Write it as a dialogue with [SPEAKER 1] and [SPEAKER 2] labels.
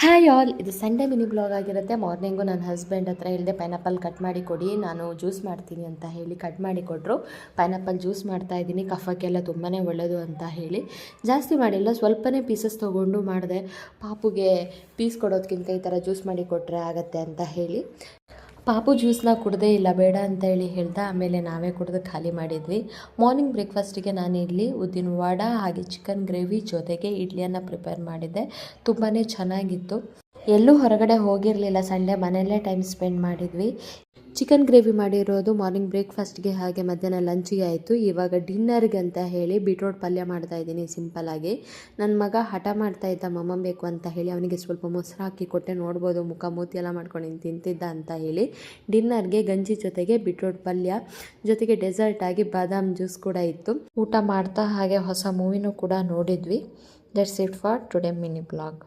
[SPEAKER 1] Hi all, ಇದು Sunday mini blog ಆಗಿರುತ್ತೆ. Morning ನನ್ನ ಹಸ್ಬೆಂಡ್ ಹತ್ರ ಹೇಳಿದೆ ಪೈನಾಪಲ್ ಕಟ್ ಮಾಡಿ ಕೊಡಿ, ನಾನು ಜ್ಯೂಸ್ ಮಾಡ್ತೀನಿ ಅಂತ ಹೇಳಿ ಕಟ್ ಮಾಡಿ ಕೊಟ್ಟರು. ಪೈನಾಪಲ್ ಜ್ಯೂಸ್ ಮಾಡ್ತಾಯಿದ್ದೀನಿ, ಕಫಕ್ಕೆಲ್ಲ ತುಂಬಾ ಒಳ್ಳೆಯದು ಅಂತ ಹೇಳಿ ಜಾಸ್ತಿ ಮಾಡಿಲ್ಲ, ಸ್ವಲ್ಪನೇ ಪೀಸಸ್ ತೊಗೊಂಡು ಮಾಡಿದೆ. ಪಾಪುಗೆ ಪೀಸ್ ಕೊಡೋದಕ್ಕಿಂತ ಈ ಥರ ಜ್ಯೂಸ್ ಮಾಡಿ ಕೊಟ್ಟರೆ ಆಗುತ್ತೆ ಅಂತ ಹೇಳಿ ಪಾಪು ಜ್ಯೂಸ್ನ ಕುಡ್ದೇ ಇಲ್ಲ, ಬೇಡ ಅಂತ ಹೇಳಿ ಹೇಳ್ದೆ. ಆಮೇಲೆ ನಾವೇ ಕುಡಿದು ಖಾಲಿ ಮಾಡಿದ್ವಿ. ಮಾರ್ನಿಂಗ್ ಬ್ರೇಕ್ಫಾಸ್ಟಿಗೆ ನಾನು ಇಲ್ಲಿ ಉದ್ದಿನ ವಡ ಹಾಗೆ ಚಿಕನ್ ಗ್ರೇವಿ ಜೊತೆಗೆ ಇಡ್ಲಿಯನ್ನು ಪ್ರಿಪೇರ್ ಮಾಡಿದ್ದೆ. ತುಂಬಾ ಚೆನ್ನಾಗಿತ್ತು. ಎಲ್ಲೂ ಹೊರಗಡೆ ಹೋಗಿರಲಿಲ್ಲ, ಸಂಡೇ ಮನೆಯಲ್ಲೇ ಟೈಮ್ ಸ್ಪೆಂಡ್ ಮಾಡಿದ್ವಿ. ಚಿಕನ್ ಗ್ರೇವಿ ಮಾಡಿರೋದು ಮಾರ್ನಿಂಗ್ ಬ್ರೇಕ್ಫಾಸ್ಟ್ಗೆ ಹಾಗೆ ಮಧ್ಯಾಹ್ನ ಲಂಚಿಗೆ ಆಯಿತು. ಇವಾಗ ಡಿನ್ನರ್ಗೆ ಅಂತ ಹೇಳಿ ಬೀಟ್ರೋಟ್ ಪಲ್ಯ ಮಾಡ್ತಾಯಿದ್ದೀನಿ ಸಿಂಪಲ್ಲಾಗಿ. ನನ್ನ ಮಗ ಹಠ ಮಾಡ್ತಾ ಇದ್ದ ಮಮ್ಮ ಬೇಕು ಅಂತ ಹೇಳಿ, ಅವನಿಗೆ ಸ್ವಲ್ಪ ಮೊಸರು ಹಾಕಿ ಕೊಟ್ಟೆ, ನೋಡ್ಬೋದು ಮುಖ ಮೂತಿ ಎಲ್ಲ ಮಾಡ್ಕೊಂಡು ತಿಂತಿದ್ದ ಅಂತ ಹೇಳಿ. ಡಿನ್ನರ್ಗೆ ಗಂಜಿ ಜೊತೆಗೆ ಬೀಟ್ರೋಟ್ ಪಲ್ಯ ಜೊತೆಗೆ ಡೆಸರ್ಟ್ ಆಗಿ ಬಾದಾಮ್ ಜ್ಯೂಸ್ ಕೂಡ ಇತ್ತು. ಊಟ ಮಾಡ್ತಾ ಹಾಗೆ ಹೊಸ ಮೂವಿನೂ ಕೂಡ ನೋಡಿದ್ವಿ. That's it for today mini blog.